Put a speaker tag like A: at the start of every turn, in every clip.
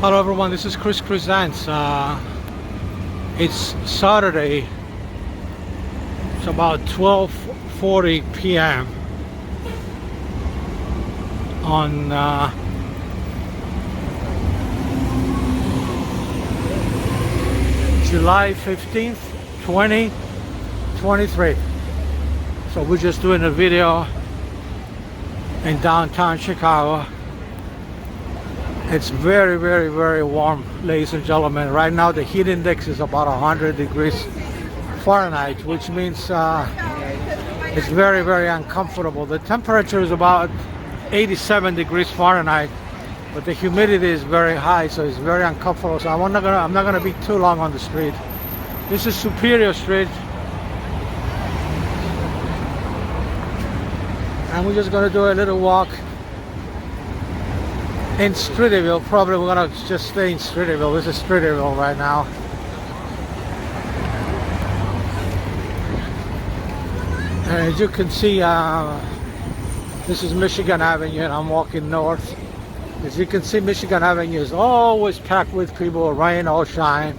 A: Hello everyone, this is Chris Presents. It's Saturday. It's about 12:40 p.m. on July 15th, 2023. So we're just doing a video in downtown Chicago. It's very, very, very warm, ladies and gentlemen. Right now the heat index is about 100 degrees Fahrenheit, which means it's very, very uncomfortable. The temperature is about 87 degrees Fahrenheit, but the humidity is very high, so it's very uncomfortable. So I'm not gonna be too long on the street. This is Superior Street, and we're just gonna do a little walk in Streeterville. Probably we're gonna just stay in Streeterville. This is Streeterville right now. And as you can see, this is Michigan Avenue, and I'm walking north. As you can see, Michigan Avenue is always packed with people, rain or shine,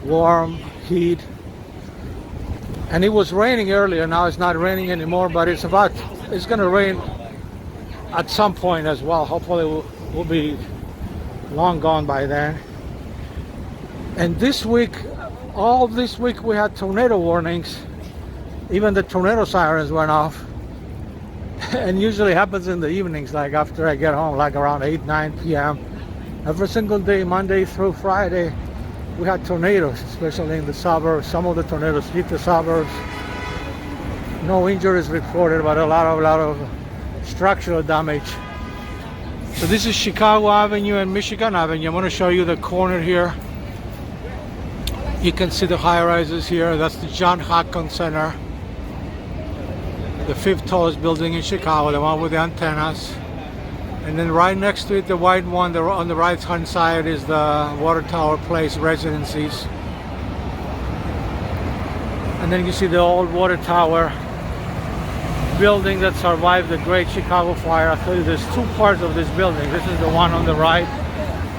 A: warm, heat. And it was raining earlier. Now it's not raining anymore, but it's gonna rain at some point as well. Hopefully we'll be long gone by then. And this week, all this week, we had tornado warnings. Even the tornado sirens went off. And usually happens in the evenings, like after I get home, like around 8-9 p.m. Every single day, Monday through Friday, we had tornadoes, especially in the suburbs. Some of the tornadoes hit the suburbs. No injuries reported, but a lot of structural damage. So this is Chicago Avenue and Michigan Avenue. I'm going to show you the corner here. You can see the high rises here. That's the John Hopkins Center, the 5th tallest building in Chicago, the one with the antennas. And then right next to it, the white one on the right hand side, is the Water Tower Place Residencies. And then you see the old Water Tower building that survived the Great Chicago Fire. I tell you, there's two parts of this building. This is the one on the right,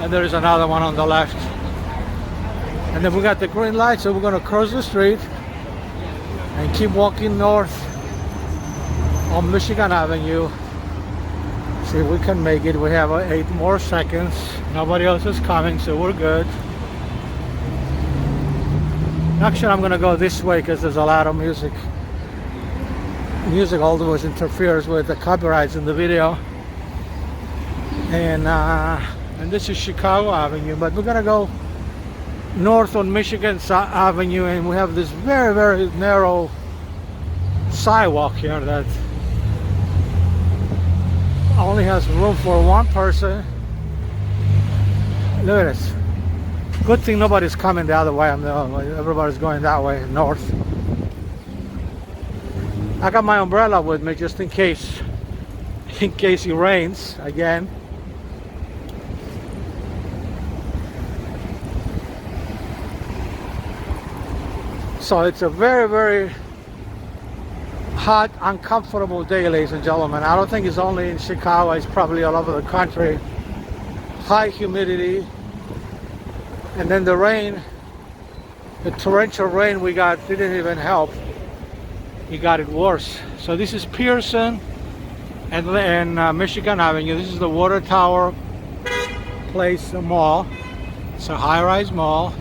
A: and there is another one on the left. And then we got the green light, so we're going to cross the street and keep walking north on Michigan Avenue. See if we can make it. We have 8 more seconds. Nobody else is coming, so we're good. Actually, I'm going to go this way because there's a lot of music. Music always interferes with the copyrights in the video. And this is Chicago Avenue, but we're gonna go north on Michigan Avenue, and we have this very, very narrow sidewalk here that only has room for one person. Look at this. Good thing nobody's coming the other way. Everybody's going that way, north. I got my umbrella with me just in case it rains again. So it's a very, very hot, uncomfortable day, ladies and gentlemen. I don't think it's only in Chicago, it's probably all over the country. High humidity, and then the rain, the torrential rain we got didn't even help. It got it worse. So this is Pearson and Michigan Avenue. This is the Water Tower Place Mall. It's a high-rise mall.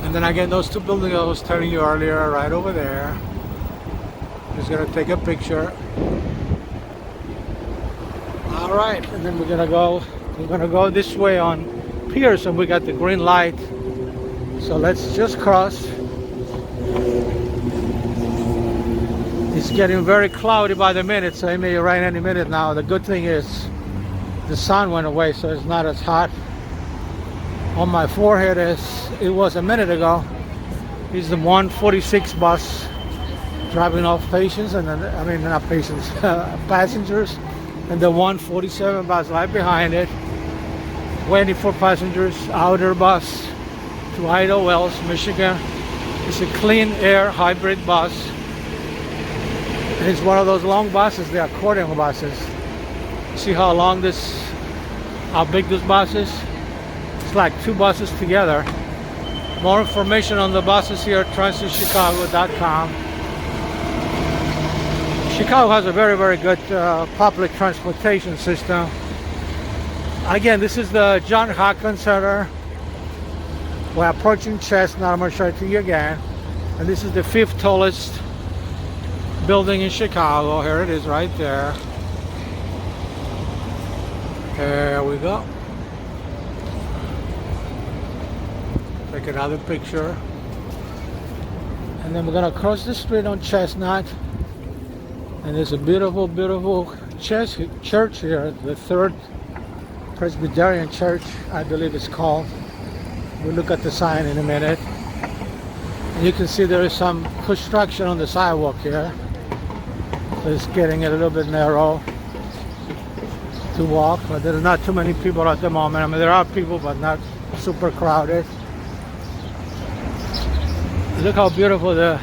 A: And then again, those two buildings I was telling you earlier, right over there. Just gonna take a picture. All right, and then we're gonna go this way on Pearson. We got the green light. So let's just cross. It's getting very cloudy by the minute, so it may rain any minute now. The good thing is the sun went away, so it's not as hot on my forehead as it was a minute ago. This is the 146 bus dropping off patients, and then, I mean not patients, passengers, and the 147 bus right behind it, waiting for passengers. Outer bus to Idle Wells, Michigan. It's a clean air hybrid bus. And it's one of those long buses, the accordion buses. See how long this how big this bus is. It's like 2 buses together. More information on the buses here at transitchicago.com. Chicago has a very, very good public transportation system. Again, this is the John Hopkins Center. We're approaching Chestnut. I'm going to show it to you again. And this is the 5th tallest building in Chicago. Here it is right there. There we go. Take another picture. And then we're going to cross the street on Chestnut. And there's a beautiful, beautiful church here. The 3rd Presbyterian Church, I believe it's called. We'll look at the sign in a minute. And you can see there is some construction on the sidewalk here. So it's getting a little bit narrow to walk, but there's not too many people at the moment. I mean, there are people, but not super crowded. Look how beautiful the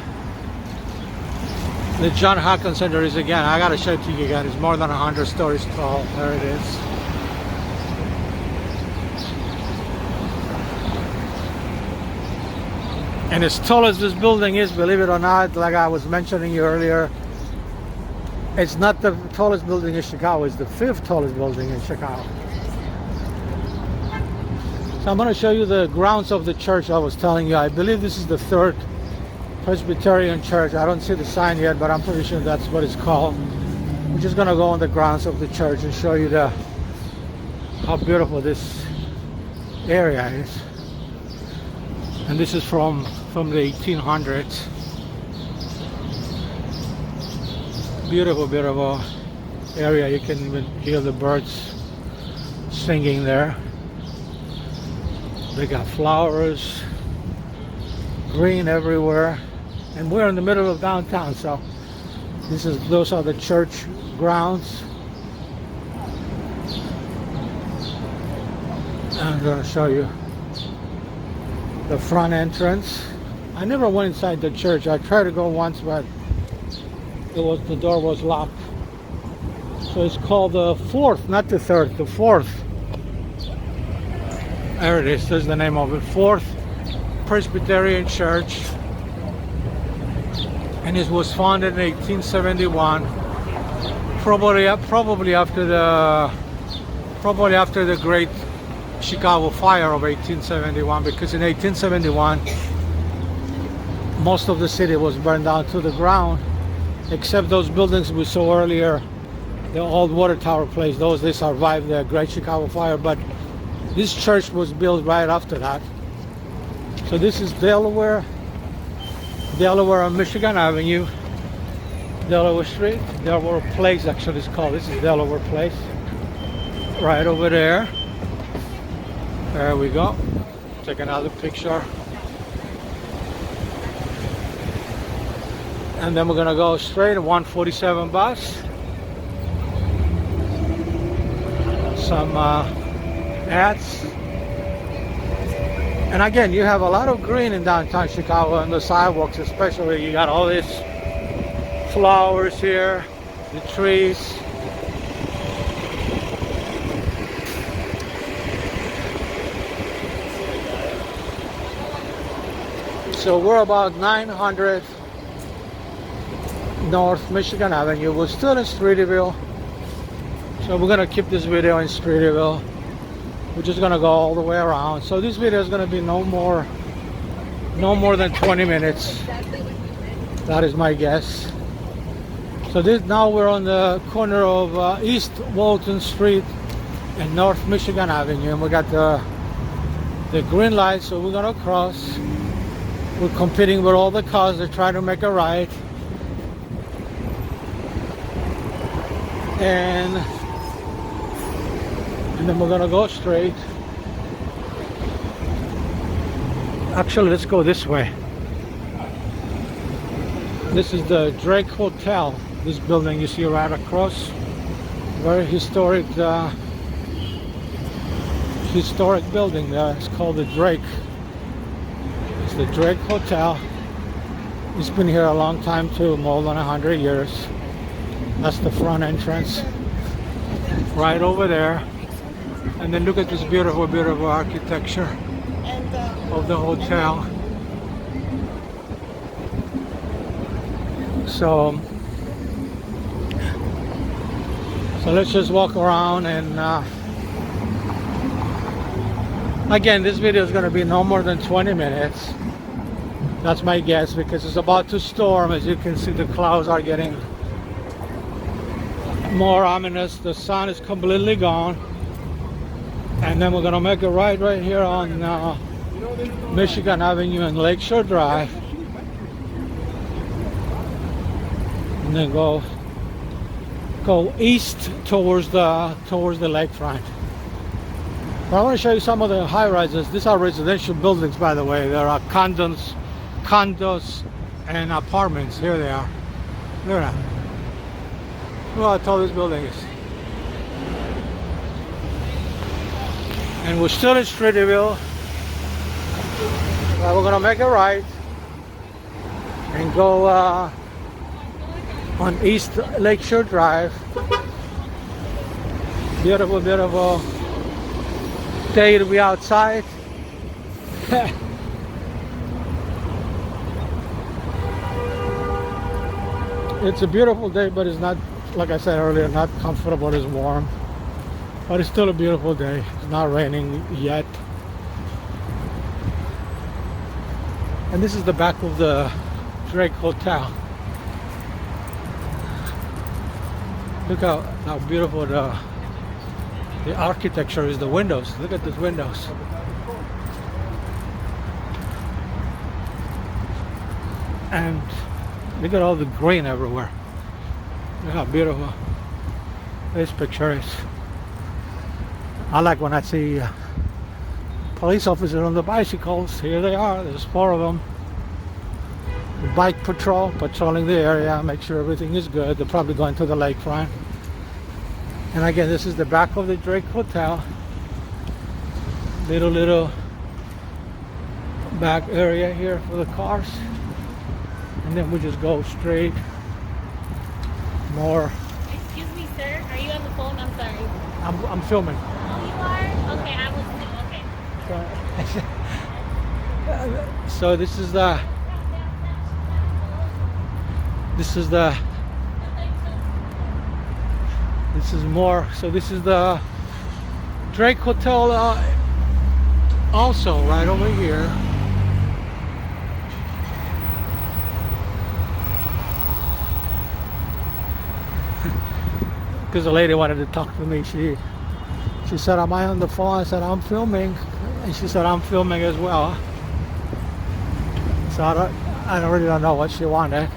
A: John Hopkins Center is again. I gotta show it to you again. It's more than 100 stories tall. There it is. And as tall as this building is, believe it or not, like I was mentioning you earlier, it's not the tallest building in Chicago, it's the 5th tallest building in Chicago. So I'm going to show you the grounds of the church I was telling you. I believe this is the 3rd Presbyterian Church. I don't see the sign yet, but I'm pretty sure that's what it's called. We're just going to go on the grounds of the church and show you how beautiful this area is. And this is from the 1800s. Beautiful, beautiful area. You can even hear the birds singing there. They got flowers, green everywhere, and we're in the middle of downtown. So those are the church grounds. I'm going to show you the front entrance. I never went inside the church. I tried to go once, but the door was locked. So it's called the 4th, not the 3rd, the 4th. There it is. There's the name of it. 4th Presbyterian Church, and it was founded in 1871. Probably after the Great Chicago Fire of 1871, because in 1871 most of the city was burned down to the ground, except those buildings we saw earlier, the old water tower place. They survived the Great Chicago Fire, but this church was built right after that. So this is Delaware on Michigan Avenue, Delaware Street, Delaware Place actually it's called. This is Delaware Place, right over there. There we go. Take another picture. And then we're gonna go straight to 147 bus. Some ads. And again, you have a lot of green in downtown Chicago on the sidewalks, especially. You got all these flowers here, the trees. So we're about 900 North Michigan Avenue. We're still in Streeterville. So we're gonna keep this video in Streeterville. We're just gonna go all the way around. So this video is gonna be no more than 20 minutes. That is my guess. So now we're on the corner of East Walton Street and North Michigan Avenue, and we got the green light, so we're gonna cross. We're competing with all the cars. They're trying to make a right. And then we're gonna go straight. Actually, let's go this way. This is the Drake Hotel. This building you see right across. Very historic building there. It's called the Drake. It's the Drake Hotel. It's been here a long time too, more than 100 years. That's the front entrance. Right over there. And then look at this beautiful, beautiful architecture of the hotel. So let's just walk around and again, this video is going to be no more than 20 minutes. That's my guess, because it's about to storm. As you can see, the clouds are getting more ominous. The sun is completely gone. And then we're going to make a right here on Michigan Avenue and Lakeshore Drive. And then go east towards the lakefront. But I want to show you some of the high-rises. These are residential buildings, by the way. There are condos and apartments. Here they are. Look at that. Look how tall this building is. And we're still in Streeterville. We're gonna make a right and go on East Lakeshore Drive. Beautiful, beautiful day to be outside. It's a beautiful day, but it's not, like I said earlier, not comfortable. It's warm, but it's still a beautiful day. It's not raining yet. And this is the back of the Drake Hotel. Look how beautiful the architecture is. The windows. Look at these windows. And look at all the green everywhere. Look how beautiful this picture is. I like when I see police officers on the bicycles. Here they are. There's 4 of them. Bike patrol, patrolling the area, make sure everything is good. They're probably going to the lakefront. And again, this is the back of the Drake Hotel. Little back area here for the cars. And then we just go straight. More.
B: Excuse me, sir. Are you on the phone? I'm sorry.
A: I'm filming.
B: Oh, you are? Okay, I was. Okay.
A: So this is more. So this is the Drake Hotel also right over here. Because the lady wanted to talk to me. She said, "Am I on the phone?" I said, "I'm filming." And she said, "I'm filming as well." So I really don't know what she wanted.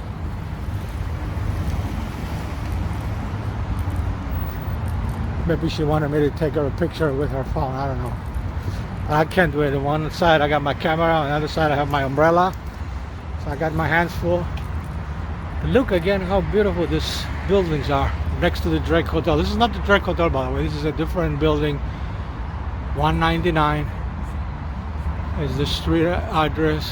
A: Maybe she wanted me to take her a picture with her phone. I don't know. I can't do it. On one side I got my camera, on the other side I have my umbrella. So I got my hands full. But look again how beautiful these buildings are next to the Drake Hotel. This is not the Drake Hotel, by the way. This is a different building. 199 is the street address.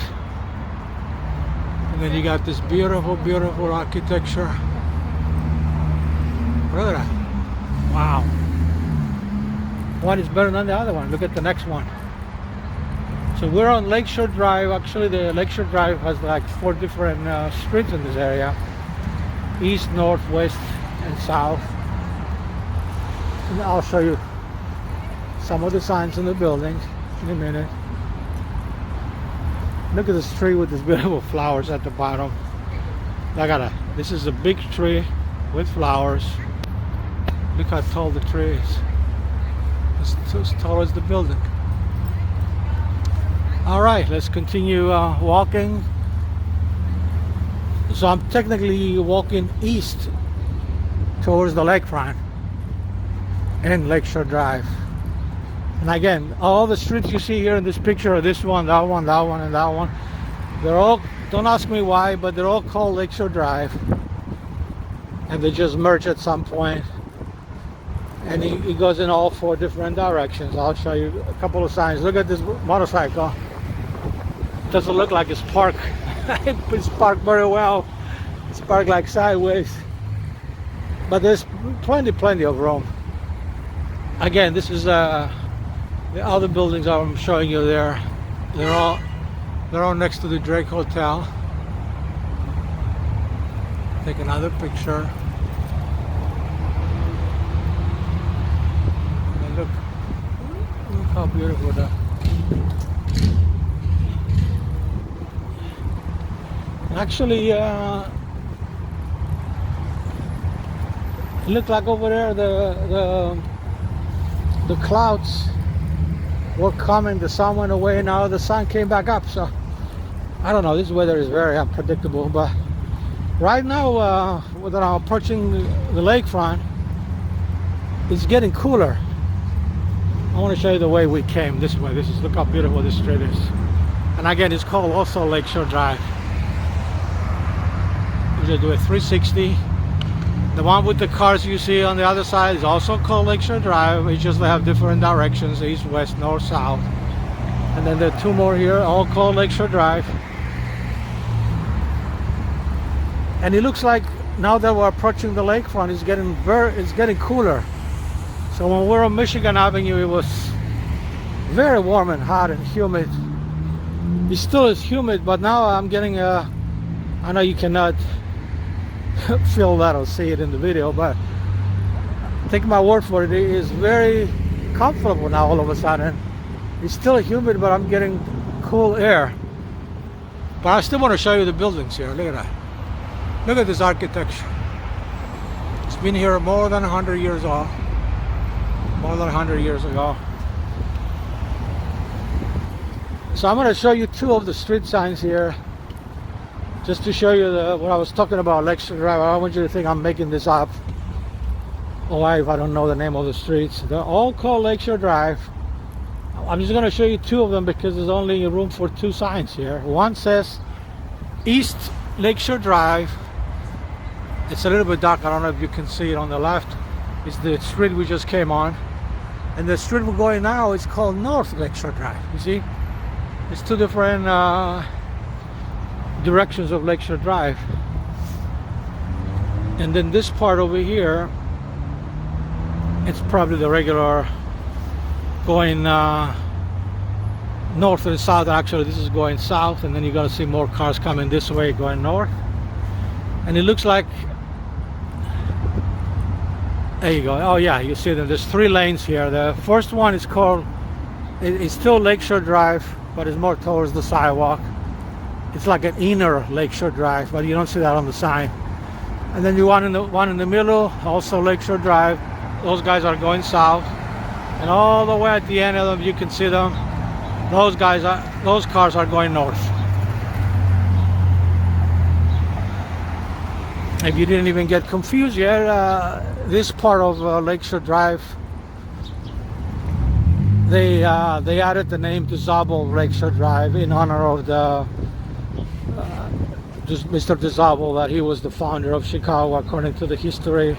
A: And then you got this beautiful, beautiful architecture. Look at that. Wow. One is better than the other one. Look at the next one. So we're on Lakeshore Drive. Actually, the Lakeshore Drive has like 4 different streets in this area. East, north, west, and south. And I'll show you some of the signs in the building in a minute. Look at this tree with these beautiful flowers at the bottom. This is a big tree with flowers. Look how tall the tree is. It's as tall as the building. Alright, let's continue walking. So I'm technically walking east towards the lakefront and Lakeshore Drive. And again, all the streets you see here in this picture are this one, that one, that one, and that one. They're all, don't ask me why, but they're all called Lakeshore Drive. And they just merge at some point. And it goes in all 4 different directions. I'll show you a couple of signs. Look at this motorcycle. Doesn't look like it's parked. It's parked very well. It's parked like sideways. But there's plenty of room. Again, this is the other buildings I'm showing you there. They're all next to the Drake Hotel. Take another picture. And look how beautiful that. Actually, it looked like over there the clouds were coming, the sun went away, now the sun came back up. So I don't know, this weather is very unpredictable, but right now when I'm approaching the lakefront, it's getting cooler. I want to show you the way we came this way. Look how beautiful this street is. And again, it's called also Lakeshore Drive. Usually do a 360. The one with the cars you see on the other side is also called Lakeshore Drive. It's just they have different directions, east, west, north, south. And then there are two more here, all called Lakeshore Drive. And it looks like now that we're approaching the lakefront, it's getting cooler. So when we're on Michigan Avenue, it was very warm and hot and humid. It still is humid, but now I'm getting I know you cannot feel that or see it in the video, but take my word for it, it is very comfortable now all of a sudden. It's still humid, but I'm getting cool air. But I still want to show you the buildings here. Look at that. Look at this architecture. It's been here more than 100 years old. More than 100 years ago. So I'm going to show you two of the street signs here, just to show you what I was talking about, Lakeshore Drive. I don't want you to think I'm making this up. Oh, if I don't know the name of the streets. They're all called Lakeshore Drive. I'm just going to show you two of them because there's only room for two signs here. One says East Lakeshore Drive. It's a little bit dark. I don't know if you can see it on the left. It's the street we just came on. And the street we're going now is called North Lakeshore Drive. You see? It's two different directions of Lakeshore Drive. And then this part over here, it's probably the regular going north and south. Actually, this is going south, and then you're gonna see more cars coming this way going north. And it looks like, there you go. Oh yeah, you see them. There's three lanes here. The first one is called, it's still Lakeshore Drive, but it's more towards the sidewalk. It's like an inner Lakeshore Drive, but you don't see that on the sign. And then you one in the middle, also Lakeshore Drive. Those guys are going south, and all the way at the end of them, you can see them. Those cars are going north. If you didn't even get confused yet, this part of Lakeshore Drive, they added the name DeZabel Lakeshore Drive in honor of the Mr. DeZabel, that he was the founder of Chicago. According to the history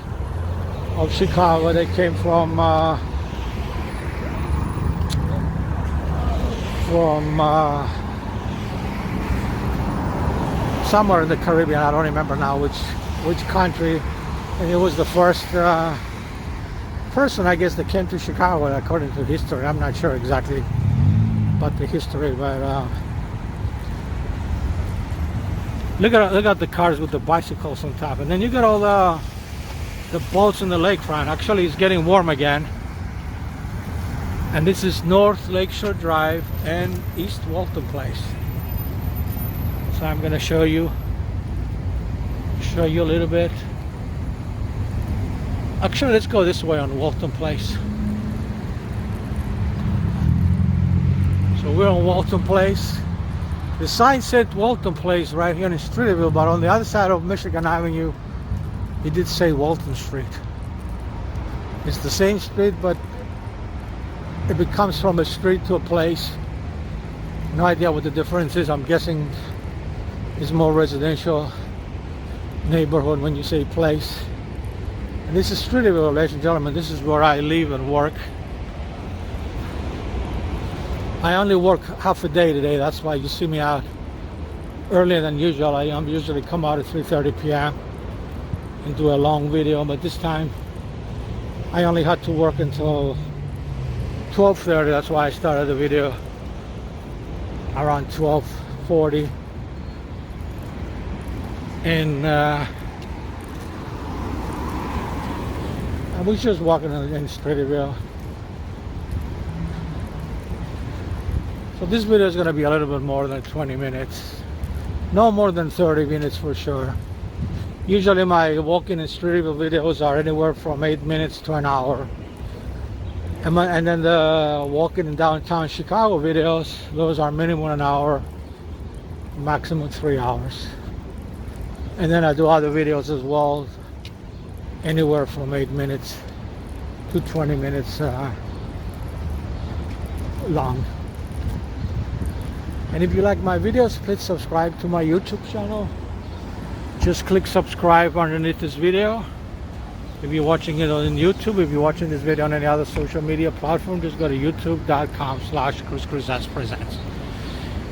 A: of Chicago, they came from somewhere in the Caribbean. I don't remember now which country, and he was the first person, I guess, that came to Chicago according to history. I'm not sure exactly about the history, but look at the cars with the bicycles on top, and then you got all the boats in the lakefront. Actually, it's getting warm again, and this is North Lakeshore Drive and East Walton Place. So I'm going to show you a little bit. Actually, let's go this way on Walton Place. So we're on Walton Place. The sign said Walton Place right here in Streeterville, but on the other side of Michigan Avenue, it did say Walton Street. It's the same street, but it becomes from a street to a place. No idea what the difference is. I'm guessing it's more residential neighborhood when you say place. And this is Streeterville, ladies and gentlemen. This is where I live and work. I only work half a day today. That's why you see me out earlier than usual. I usually come out at 3:30 p.m. and do a long video, but this time I only had to work until 12:30. That's why I started the video around 12:40. And I was just walking in Streeterville. So this video is going to be a little bit more than 20 minutes. No more than 30 minutes for sure. Usually my walking in Streeterville videos are anywhere from 8 minutes to an hour. And then the walking in downtown Chicago videos, those are minimum an hour, maximum 3 hours. And then I do other videos as well, anywhere from 8 minutes to 20 minutes long. And if you like my videos, please subscribe to my YouTube channel. Just click subscribe underneath this video. If you're watching it on YouTube, if you're watching this video on any other social media platform, just go to youtube.com/ChrisChrisAsPresents.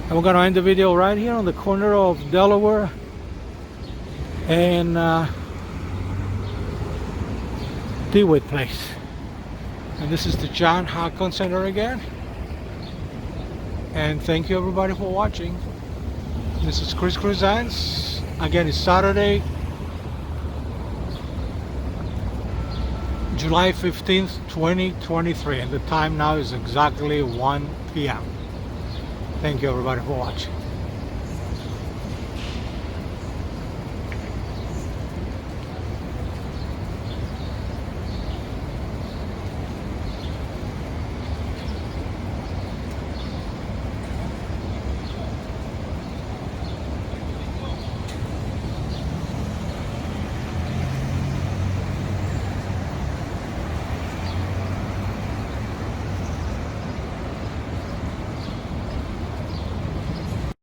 A: And we're going to end the video right here on the corner of Delaware and DeWitt Place. And this is the John Hopkins Center again. And thank you everybody for watching. This is Chris Presents. Again, it's Saturday, July 15th, 2023, and the time now is exactly 1 p.m. Thank you everybody for watching.